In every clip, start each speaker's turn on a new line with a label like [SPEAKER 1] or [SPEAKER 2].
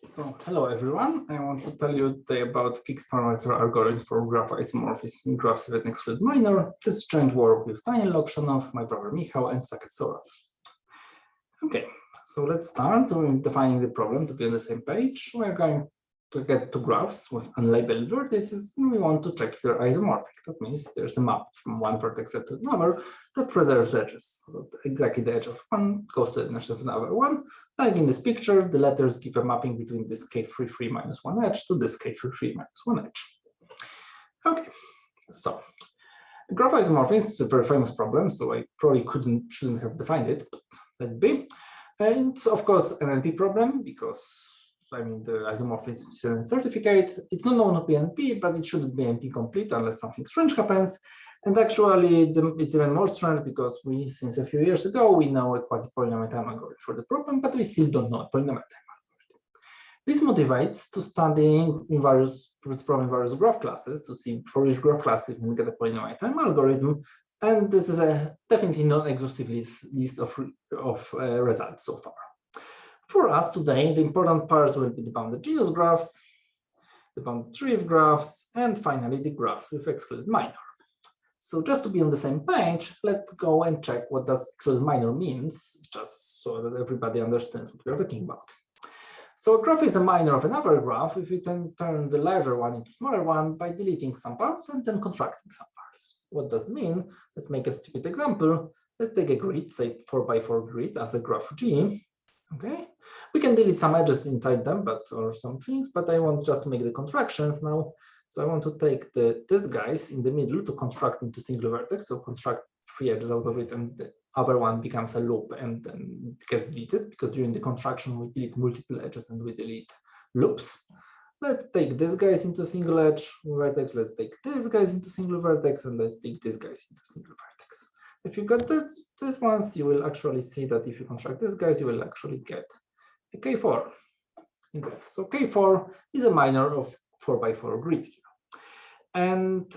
[SPEAKER 1] So, hello everyone. I want to tell you today about fixed parameter algorithm for graph isomorphism in graphs with an excluded minor. This joint work with Daniel Lokshtanov, my brother Michał, and Saket Saurabh. Okay, so let's start with defining the problem to be on the same page. We're going to get two graphs with unlabeled vertices, and we want to check if they're isomorphic. That means there's a map from one vertex to another that preserves edges. So exactly the edge of one goes to the edge of another one. Like in this picture, the letters give a mapping between this k33 minus one edge to this k33 minus one edge. Okay, so graph isomorphism is a very famous problem, so I probably shouldn't have defined it, but let it be. It's of course an NP problem because I mean the isomorphism is a certificate. It's not known to be NP, but it shouldn't be NP complete unless something strange happens. And actually, it's even more strange because since a few years ago, we know a quasi-polynomial time algorithm for the problem, but we still don't know a polynomial time algorithm. This motivates to study this problem in various graph classes to see for each graph class you can get a polynomial time algorithm. And this is a definitely non-exhaustive list of results so far. For us today, the important parts will be the bounded genus graphs, the bounded tree of graphs, and finally the graphs with excluded minor. So just to be on the same page, let's go and check what does excluded minor means, just so that everybody understands what we're talking about. So a graph is a minor of another graph if we can turn the larger one into smaller one by deleting some parts and then contracting some parts. What does it mean? Let's make a stupid example. Let's take a grid, say 4x4 grid as a graph G. Okay, we can delete some edges inside them, or some things, but I want just to make the contractions now. So I want to take these guys in the middle to construct into single vertex, so construct 3 edges out of it, and the other one becomes a loop and then it gets deleted because during the construction we delete multiple edges and we delete loops. Let's take these guys into a single edge vertex, let's take these guys into single vertex, and let's take these guys into single vertex. If you got these ones, you will actually see that if you construct these guys, you will actually get a K4 in that. So K4 is a minor of 4x4 grid here. And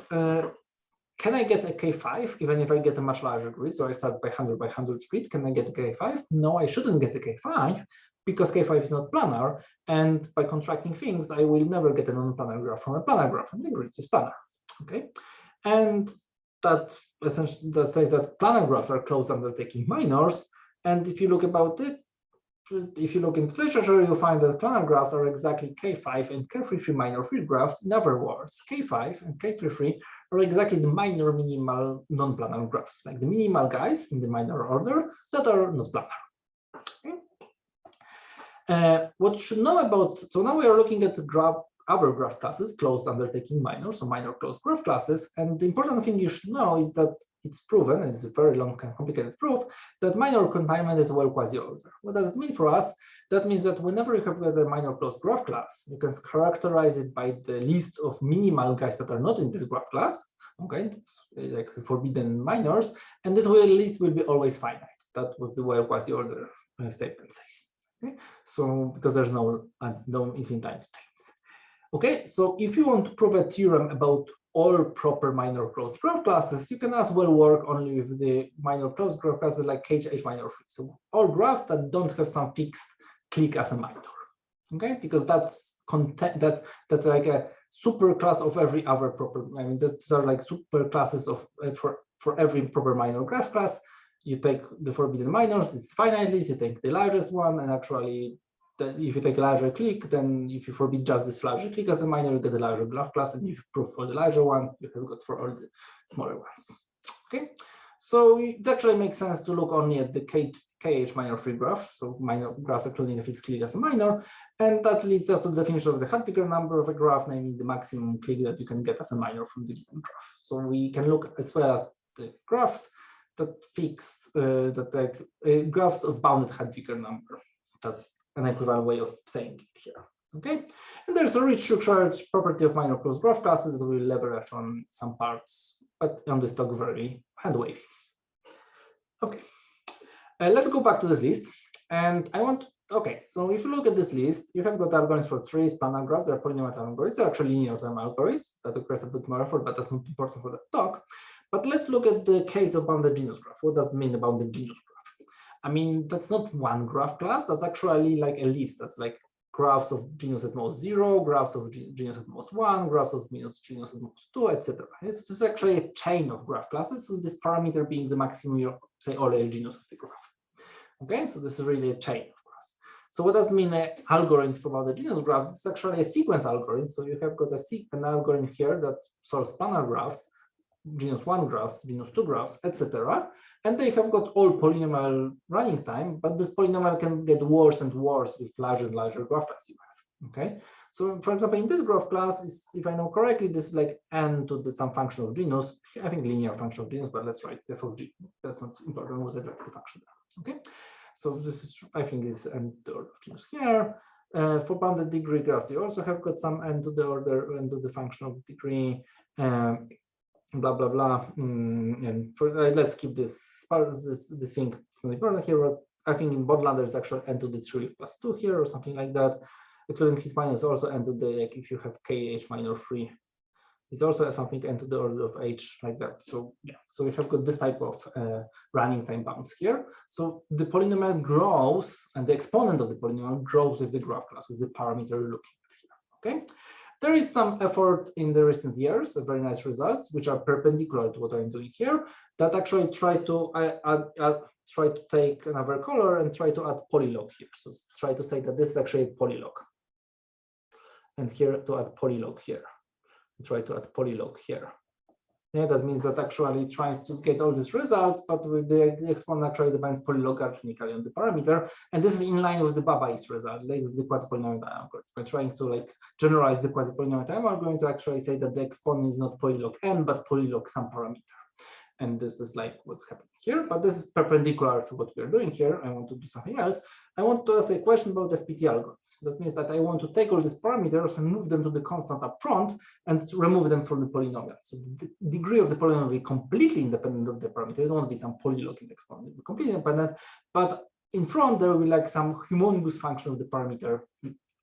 [SPEAKER 1] can I get a K5 even if I get a much larger grid? So I start by 100 by 100 grid. Can I get a K5? No, I shouldn't get a K5 because K5 is not planar. And by contracting things, I will never get a non-planar graph from a planar graph, and the grid is planar. Okay, and that essentially says that planar graphs are closed undertaking minors. And if you look about it, if you look into literature, you'll find that planar graphs are exactly K5 and K33 minor field graphs. In other words, K5 and K33 are exactly the minor minimal non-planar graphs, like the minimal guys in the minor order that are not planar. Okay. What you should know about, so now we are looking at the other graph classes, closed undertaking minor, so minor closed graph classes. And the important thing you should know is that it's proven, and it's a very long and complicated proof, that minor containment is a well quasi-order. What does it mean for us? That means that whenever you have got a minor closed graph class, you can characterize it by the list of minimal guys that are not in this graph class. Okay, it's like the forbidden minors, and this list will be always finite. That would be well quasi-order statement says. Okay, so because there's no infinite time states. Okay, so if you want to prove a theorem about all proper minor closed graph classes, you can as well work only with the minor closed graph classes like KH minor free. So all graphs that don't have some fixed clique as a minor. Okay, because that's like a super class of every other proper. I mean, these are like super classes of for every proper minor graph class. You take the forbidden minors, it's finite list, you take the largest one, and actually if you take a larger clique, then if you forbid just this larger clique as the minor, you get a larger graph class, and if you prove for the larger one, you have got for all the smaller ones. Okay, so it actually makes sense to look only at the KH minor free graphs, so minor graphs including a fixed clique as a minor, and that leads us to the definition of the Hadwiger number of a graph, namely the maximum clique that you can get as a minor from the given graph. So we can look as well as the graphs that graphs of bounded Hadwiger number. That's an equivalent way of saying it here. Okay, and there's a rich structured property of minor closed graph classes that we'll leverage on some parts, but on this talk very hand wavy. Okay, let's go back to this list. And I want, okay, so if you look at this list, you have got algorithms for trees, planar graphs, they're polynomial algorithms, they're actually linear time algorithms. That requires a bit more effort, but that's not important for the talk. But let's look at the case of bounded genus graph. What does it mean about the genus graph? I mean, that's not one graph class, that's actually like a list. That's like graphs of genus at most 0, graphs of genus at most 1, graphs of genus at most 2, etc. This is actually a chain of graph classes, with this parameter being the maximum, say, OLE genus of the graph. Okay, so this is really a chain of graphs. So what does it mean, an algorithm about the genus graphs? It's actually a sequence algorithm. So you have got an algorithm here that solves planar graphs, genus 1 graphs, genus 2 graphs, etc. And they have got all polynomial running time, but this polynomial can get worse and worse with larger and larger graph class you have. Okay, so for example, in this graph class, is, if I know correctly, this is like n to the some function of genus. I think linear function of genus, but let's write f of g. That's not important. Was a vector function there. Okay, so this is, I think, is n to the order of genus here. For bounded degree graphs, you also have got some n to the order, n to the function of degree. Blah blah blah, and for, let's keep this this thing. It's not important here. But I think in Bodland there's actually n to the 3 plus 2 here or something like that. Excluding his minor is also n to the, like, if you have kh minor 3, it's also something n to the order of h, like that. So yeah, so we have got this type of running time bounds here. So the polynomial grows, and the exponent of the polynomial grows with the graph class, with the parameter you're looking at here. Okay. There is some effort in the recent years, very nice results, which are perpendicular to what I'm doing here, that actually try to take another color and try to add polylog here. So try to say that this is actually a polylog. And here to add polylog here. Try to add polylog here. Yeah, that means that actually tries to get all these results, but with the exponent actually depends polylogarithmically on the parameter. And this is in line with the Babai's result, like with the quasi-polynomial time algorithm. By trying to like generalize the quasi-polynomial time, I'm going to actually say that the exponent is not polylog n, but polylog some parameter. And this is like what's happening here, but this is perpendicular to what we're doing here. I want to do something else. I want to ask a question about FPT algorithms. That means that I want to take all these parameters and move them to the constant up front and remove them from the polynomial. So the degree of the polynomial will be completely independent of the parameter. It won't be some polylog in the exponent, it will be completely independent, but in front there will be like some homologous function of the parameter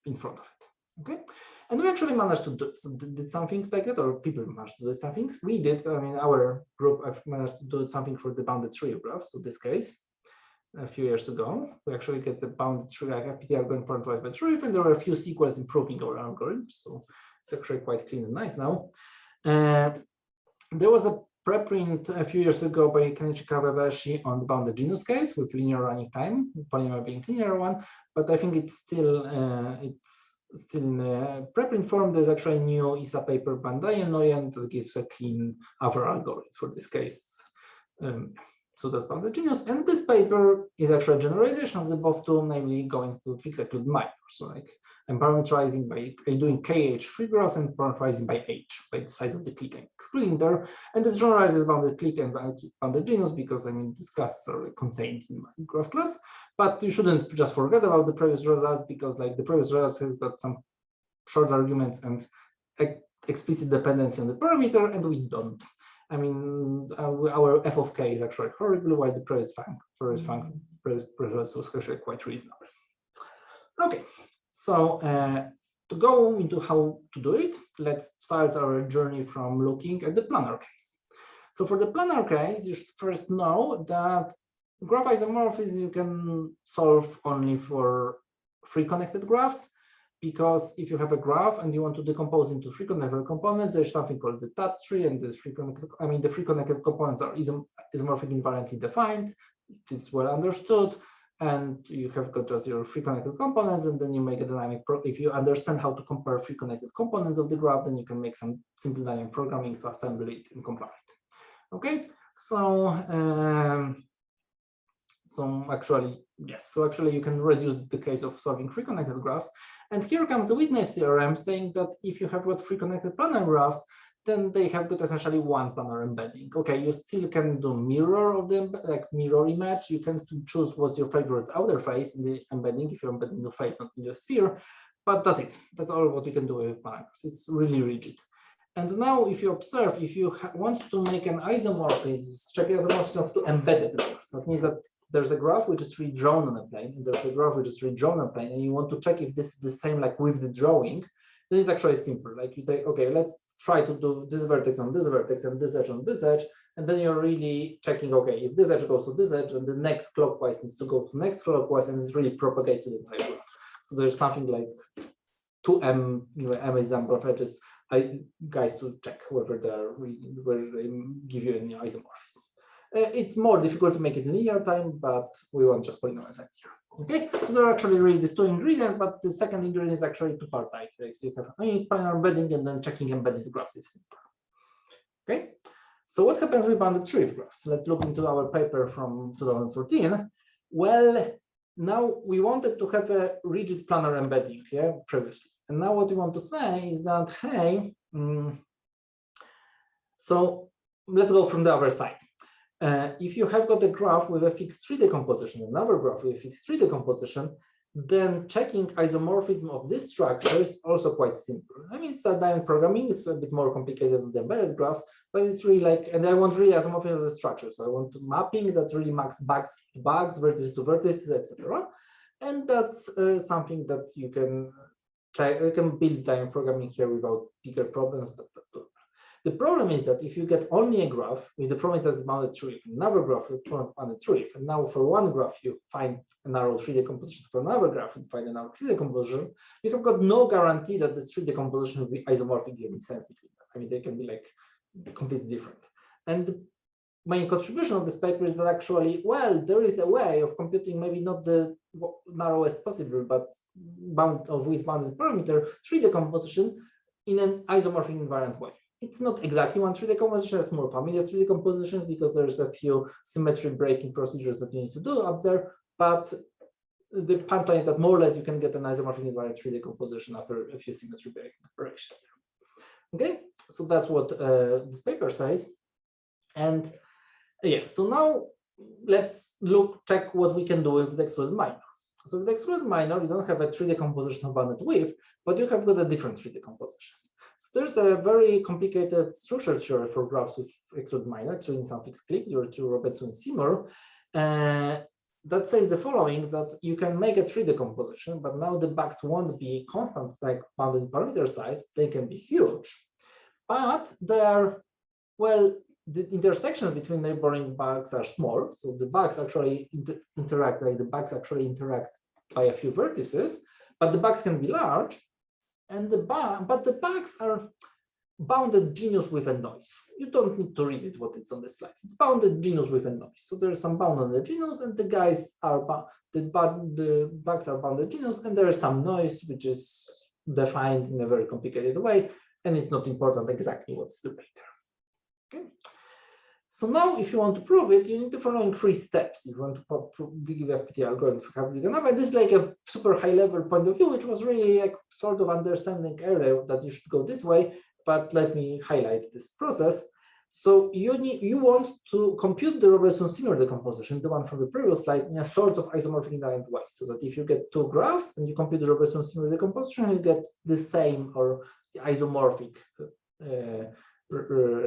[SPEAKER 1] in front of it. Okay. And we actually managed to did some things like that, or people managed to do some things. We did, I mean, our group managed to do something for the bounded tree graphs. So this case, a few years ago, we actually get the bounded tree like FPT algorithm parameterized by tree, and there were a few sequels improving our algorithm. So it's actually quite clean and nice now. There was a preprint a few years ago by Kenichi Kawabashi on the bounded genus case with linear running time, polynomial being linear one, but I think it's still in a preprint form. There's actually a new ISA paper by Noyan that gives a clean other algorithm for this case. So that's bounded genus, and this paper is actually a generalization of the above two, namely going to fix exclude minor. So like I'm parameterizing by doing kh free graphs and parameterizing by h, by the size of the clique I'm excluding there, and this generalizes bounded clique and bounded genus because I mean these classes are contained in my graph class. But you shouldn't just forget about the previous results, because like the previous results has got some short arguments and explicit dependency on the parameter, and we don't. I mean, our f of k is actually horrible, while the previous results was actually quite reasonable. Okay, so to go into how to do it, let's start our journey from looking at the planar case. So for the planar case, you should first know that graph isomorphism you can solve only for free connected graphs, because if you have a graph and you want to decompose into free connected components, there's something called the TAT tree, and this free connected, I mean, the free connected components are isomorphic invariantly defined. It's well understood, and you have got just your free connected components, and then you make a dynamic. If you understand how to compare free connected components of the graph, then you can make some simple dynamic programming to assemble it and compile it. Okay, so actually, yes. So actually, you can reduce the case of solving free connected graphs. And here comes the witness theorem, saying that if you have got free connected planar graphs, then they have got essentially one planar embedding. Okay, you still can do mirror of them, like mirror image. You can still choose what's your favorite outer face in the embedding if you're embedding the face, not in the sphere. But that's it. That's all what you can do with planar graphs. It's really rigid. And now, if you observe, if you want to make an isomorphism, check isomorphism to embedded graphs. That means that there's a graph which is redrawn on a plane, and there's a graph which is redrawn on a plane, and you want to check if this is the same like with the drawing. Then it's actually simple. Like you take, okay, let's try to do this vertex on this vertex and this edge on this edge, and then you're really checking, okay, if this edge goes to this edge, and the next clockwise needs to go to next clockwise, and it really propagates to the entire graph. So there's something like 2m, m is the number of edges. Guys to check whether they give you any isomorphism. It's more difficult to make it in linear time, but we want just polynomial time here. Okay, so there are actually really these two ingredients, but the second ingredient is actually two-part-type. So you have polynomial embedding and then checking embedded graphs is simple. Okay, so what happens with bounded tree graphs? Let's look into our paper from 2014. Well, now we wanted to have a rigid planar embedding here previously. And now what we want to say is that, hey, so let's go from the other side. If you have got a graph with a fixed tree decomposition, another graph with a fixed tree decomposition, then checking isomorphism of this structure is also quite simple. I mean, it's dynamic programming, it's a bit more complicated than the embedded graphs, but it's really like, and I want really isomorphism of the structure. So I want mapping that really maps bugs, vertices to vertices, etc. And that's something that you can check. You can build dynamic programming here without bigger problems, but that's doable. The problem is that if you get only a graph with the promise that's bounded tree, another graph with bounded tree, and now for one graph you find a narrow tree decomposition, for another graph you find a narrow tree decomposition, you have got no guarantee that this tree decomposition will be isomorphic in any sense between them. I mean, they can be like completely different. And the main contribution of this paper is that actually, well, there is a way of computing maybe not the narrowest possible, but with bounded parameter tree decomposition in an isomorphic invariant way. It's not exactly one tree decomposition, it's more familiar tree decompositions because there's a few symmetry breaking procedures that you need to do up there. But the punchline is that more or less you can get an isomorphic invariant tree decomposition after a few symmetry breaking operations there. Okay, so that's what this paper says. And yeah, so now let's check what we can do with the excluded minor. So with the excluded minor, you don't have a tree decomposition of bounded width, but you have got a different tree decompositions. So there's a very complicated structure theory for graphs with excluded minor, including some fixed clip, due to Robinson and Seymour, that says the following, that you can make a tree decomposition, but now the bugs won't be constant like bounded parameter size, they can be huge, but they are, well, the intersections between neighboring bugs are small, so the bugs actually interact by a few vertices, but the bugs can be large, and the bugs are bounded genus with a noise. You don't need to read it, what it's on the slide. It's bounded genus with a noise. So there's some bound on the genus, and the bugs are bounded genus, and there is some noise which is defined in a very complicated way, and it's not important exactly what's the paper. Okay. So now, if you want to prove it, you need the following 3 steps. If you want to give a FPT algorithm for Havlicek, this is like a super high-level point of view, which was really a sort of understanding area that you should go this way. But let me highlight this process. So you want to compute the Robertson-Seymour decomposition, the one from the previous slide, in a sort of isomorphic invariant way. So that if you get 2 graphs and you compute the Robertson-Seymour decomposition, you get the same or the isomorphic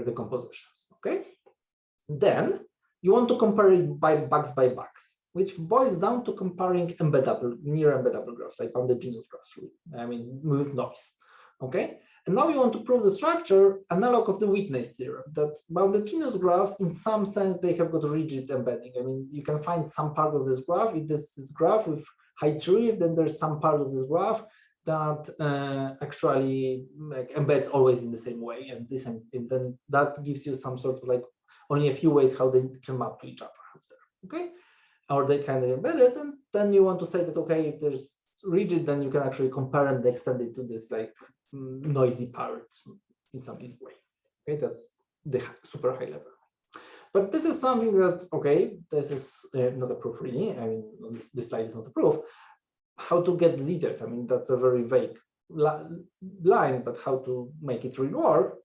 [SPEAKER 1] decompositions. Okay. Then you want to compare it by bugs, which boils down to comparing near embeddable graphs, like bounded genus graphs, I mean, with noise. Okay, and now you want to prove the structure analog of the Whitney's theorem, that bounded genus graphs, in some sense, they have got rigid embedding. I mean, you can find some part of this graph, if this graph with high tree, then there's some part of this graph that actually embeds always in the same way, and then that gives you some sort of like only a few ways how they can map to each other. Okay, or they kind of embed it, and then you want to say that okay, if there's rigid, then you can actually compare and extend it to this like noisy part in some easy way. Okay, that's the super high level. But this is something that, okay, this is not a proof really. I mean, this slide is not a proof. How to get the details? I mean, that's a very vague line, but how to make it really work?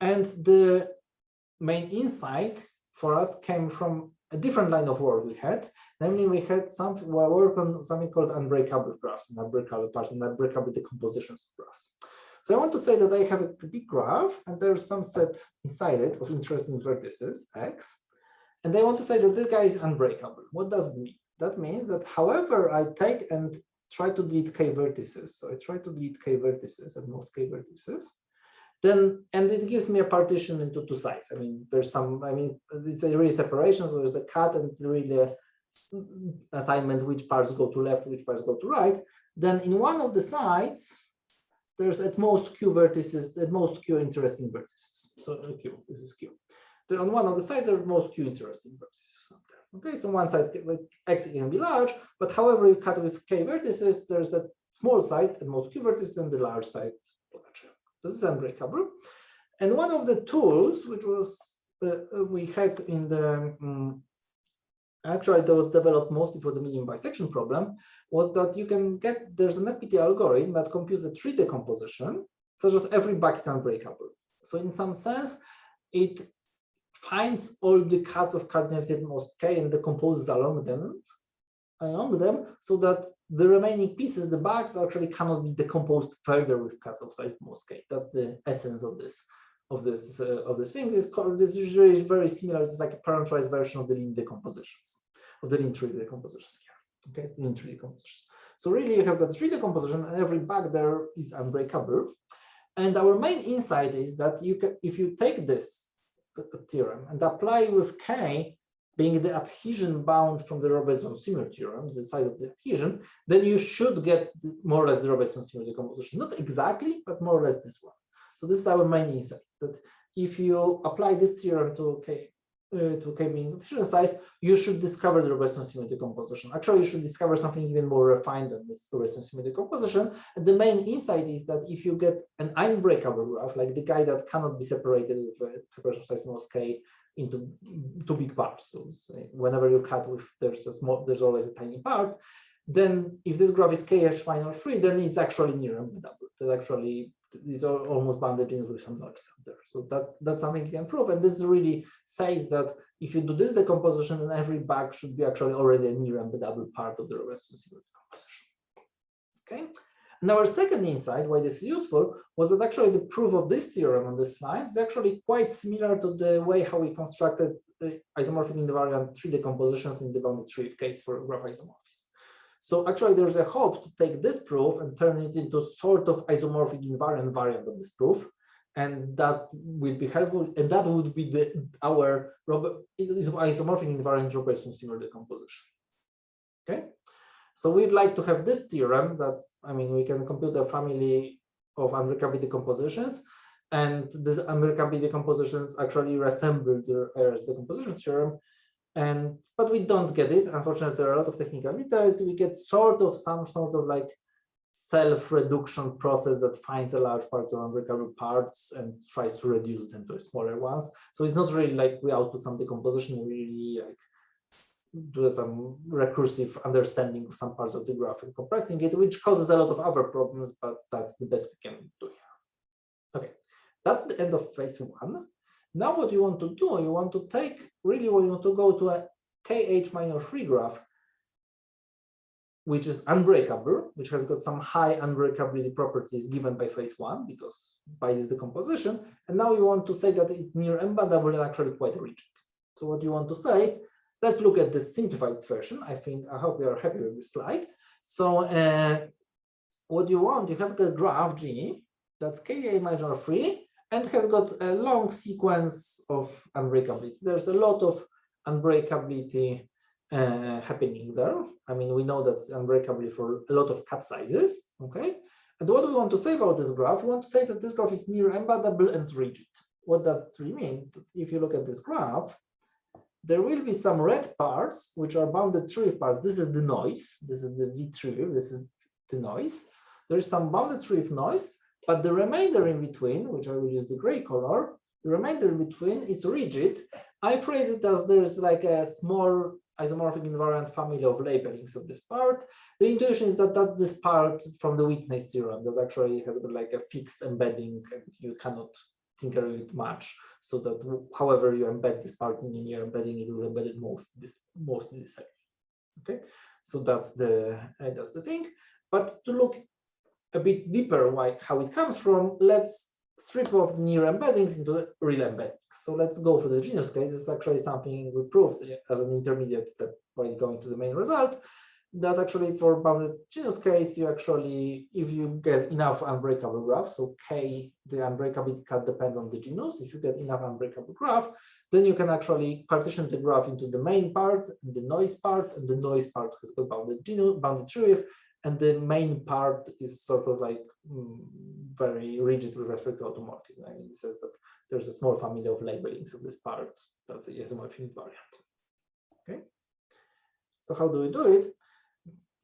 [SPEAKER 1] And the main insight for us came from a different line of work we had. Namely, we had work on something called unbreakable graphs and unbreakable parts and unbreakable decompositions of graphs. So I want to say that I have a big graph and there's some set inside it of interesting vertices, X. And I want to say that this guy is unbreakable. What does it mean? That means that however I take and try to delete k vertices, so I try to delete k vertices at most k vertices, then, and it gives me a partition into 2 sides. I mean, there's some, I mean, it's a really separation, so there's a cut and really
[SPEAKER 2] assignment, which parts go to left, which parts go to right, then in one of the sides, there's at most q vertices, at most q interesting vertices. So q, this is q. So on one of the sides, there are most q interesting vertices. Okay, so one side x can be large, but however you cut with k vertices, there's a small side and most q vertices and the large side. This is unbreakable. And one of the tools which was we had in the actually that was developed mostly for the medium bisection problem was that you can get, there's an FPT algorithm that computes a tree decomposition such that every bug is unbreakable. So in some sense, it finds all the cuts of cardinality at most k and decomposes along them so that the remaining pieces, the bugs, actually cannot be decomposed further with cuts of size most k. That's the essence of this thing. This is really very similar. It's like a parameterized version of the lean decompositions, of the lean tree decompositions here. Okay, lean tree decompositions. So really, you have got tree decomposition, and every bug there is unbreakable. And our main insight is that you can, if you take this theorem and apply with k being the adhesion bound from the Robinson-Simmer theorem, the size of the adhesion, then you should get more or less the Robinson-Simmer decomposition. Not exactly, but more or less this one. So this is our main insight, that if you apply this theorem to k being adhesion size, you should discover the Robinson-Simmer decomposition. Actually, you should discover something even more refined than this Robinson-Simmer decomposition. And the main insight is that if you get an unbreakable graph, like the guy that cannot be separated with a separation size most k into two big parts. So whenever you cut with, there's always a tiny part. Then if this graph is k-ish minor free, then it's actually near embeddable. That actually these are almost bounded genus with some noise out there. So that's something you can prove. And this really says that if you do this decomposition, then every bug should be actually already a near embeddable part of the Robinson-Simmer decomposition. Okay. And our second insight, why this is useful, was that actually the proof of this theorem on this slide is actually quite similar to the way how we constructed the isomorphic invariant tree decompositions in the bounded tree case for graph isomorphism. So actually, there's a hope to take this proof and turn it into sort of isomorphic invariant variant of this proof, and that will be helpful. And that would be our isomorphic invariant Robinson-Simmer decomposition. Okay, so we'd like to have this theorem that, I mean, we can compute a family of unbreakable decompositions, and these unbreakable decompositions actually resemble the Ayer's decomposition theorem. But we don't get it. Unfortunately, there are a lot of technical details. We get some sort of like self-reduction process that finds a large part of unbreakable parts and tries to reduce them to smaller ones. So it's not really like we output some decomposition, we really like do some recursive understanding of some parts of the graph and compressing it, which causes a lot of other problems, but that's the best we can do here. Okay, that's the end of phase one. Now what you want to do, you want to take, really what you want to go to a kh minor free graph, which is unbreakable, which has got some high unbreakability properties given by phase one, because by this decomposition. And now you want to say that it's near embeddable and actually quite rigid. So what you want to say, let's look at the simplified version. I hope you are happy with this slide. So what you want, you have a graph G that's ka minor free, and has got a long sequence of unbreakability. There's a lot of unbreakability happening there. I mean, we know that's unbreakability for a lot of cut sizes, okay? And what we want to say about this graph, we want to say that this graph is near embeddable and rigid. What does it really mean? If you look at this graph, there will be some red parts, which are bounded tree parts. This is the noise. This is the V tree. This is the noise. There is some bounded tree noise. But the remainder in between, which I will use the gray color, the remainder in between is rigid. I phrase it as there's like a small isomorphic invariant family of labelings of this part. The intuition is that that's this part from the witness theorem that actually has got like a fixed embedding and you cannot tinker with it much. So that however you embed this part in your embedding, it will embed it mostly the same. Okay, so that's the thing. But to look a bit deeper how it comes from, let's strip off the near embeddings into the real embeddings. So let's go for the genus case. This is actually something we proved as an intermediate step while going to the main result, that actually for bounded genus case, you actually, if you get enough unbreakable graphs, so k, the unbreakability cut depends on the genus. If you get enough unbreakable graph, then you can actually partition the graph into the main part, and the noise part, and the noise part has got bounded tree width, and the main part is sort of like very rigid with respect to automorphism. I mean, it says that there's a small family of labelings of this part. That's a isomorphic variant. Okay. So how do we do it?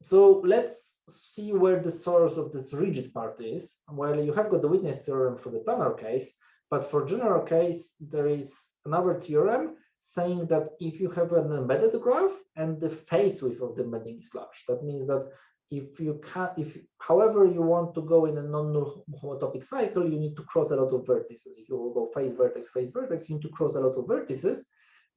[SPEAKER 2] So let's see where the source of this rigid part is. Well, you have got the witness theorem for the planar case, but for general case, there is another theorem saying that if you have an embedded graph and the phase width of the embedding is large, that means that however you want to go in a non-homotopic cycle, you need to cross a lot of vertices. If you will go phase vertex, you need to cross a lot of vertices.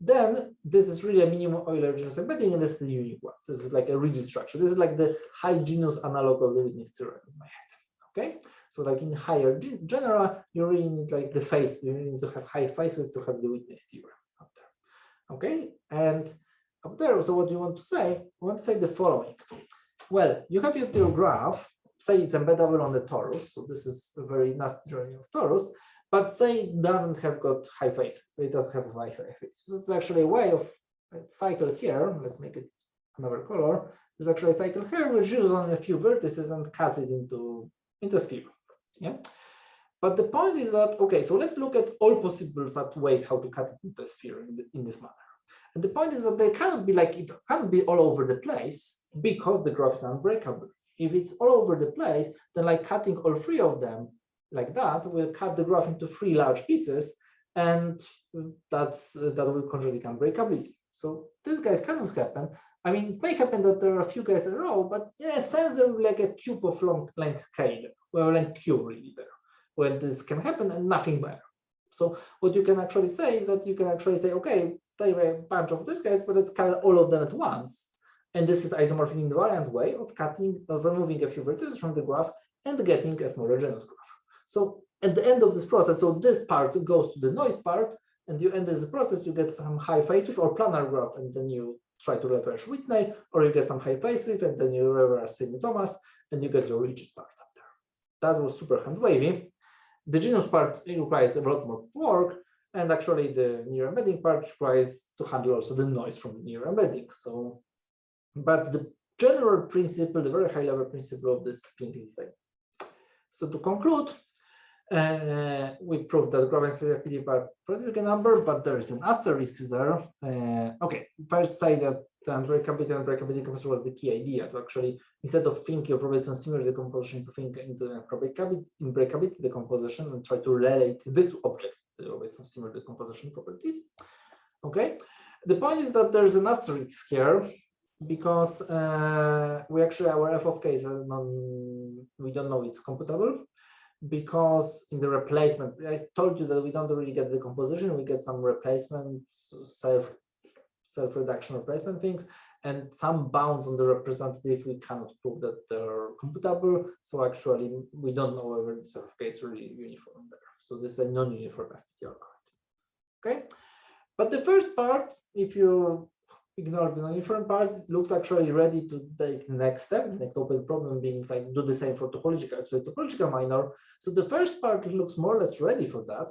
[SPEAKER 2] Then this is really a minimum Euler genus embedding, and this is the unique one. This is like a rigid structure. This is like the high genus analog of the witness theorem in my head. Okay, so like in higher genera, you really need like the phase. You really need to have high phase width to have the witness theorem up there. Okay, and up there. So what do you want to say? I want to say the following. Well, you have your graph, say it's embeddable on the torus. So this is a very nasty drawing of torus, but say it doesn't have got high phase. It doesn't have a high phase. So it's actually a way of a cycle here. Let's make it another color. There's actually a cycle here which uses on a few vertices and cuts it into a sphere. Yeah. But the point is that, okay, so let's look at all possible ways how to cut it into a sphere in this manner. And the point is that there cannot be like, it cannot be all over the place because the graph is unbreakable. If it's all over the place, then like cutting all three of them like that will cut the graph into three large pieces, and that will contradict unbreakability. So these guys cannot happen. I mean, it may happen that there are a few guys in a row, but in a sense, there will be like a cube of length k there, well, length q really there, where this can happen and nothing better. So what you can actually say is that you can actually say, okay, there are a bunch of these guys, but let's cut all of them at once. And this is isomorphic invariant way of removing a few vertices from the graph and getting a smaller genus graph. So at the end of this process, so this part goes to the noise part, and you end this process, you get some high phase width or planar graph, and then you try to reverse Whitney, or you get some high phase width, and then you reverse Semi-Thomas, and you get your rigid part up there. That was super hand wavy. The genus part requires a lot more work, and actually the near embedding part requires to handle also the noise from the near embedding. So, but the general principle, the very high level principle of this thing is the same. So to conclude, we proved that graph specificity are prolific number, but there is an asterisk there. Okay, first say that the unbreakability and breakability decomposition was the key idea to actually, instead of thinking of probability similar decomposition, to think into the breakability decomposition and try to relate this object to the probability similar decomposition properties. Okay, the point is that there's an asterisk here because we actually, our f of k is we don't know it's computable, because in the replacement, I told you that we don't really get the composition, we get some replacement, self-reduction replacement things, and some bounds on the representative, we cannot prove that they're computable. So actually, we don't know whether this f of k is really uniform there. So this is a non-uniform FPT algorithm. Okay, but the first part, if you ignore the non-uniform part, looks actually ready to take the next step. The next open problem being like do the same for topological minor. So the first part looks more or less ready for that.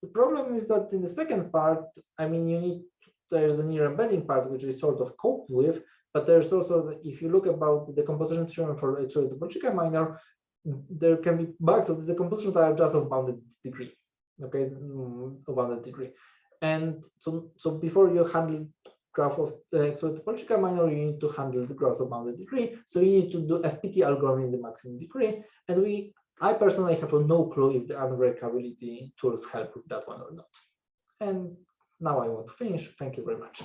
[SPEAKER 2] The problem is that in the second part, I mean, there's a near embedding part which is sort of coped with, but there's also, if you look about the decomposition theorem for actually topological minor, there can be bugs of the decomposition that are just of bounded degree. Okay, of bounded degree. And so before you handle graph of excluded topological minor, you need to handle the graphs of bounded degree. So you need to do FPT algorithm in the maximum degree. And I personally have no clue if the unbreakability tools help with that one or not. And now I want to finish. Thank you very much.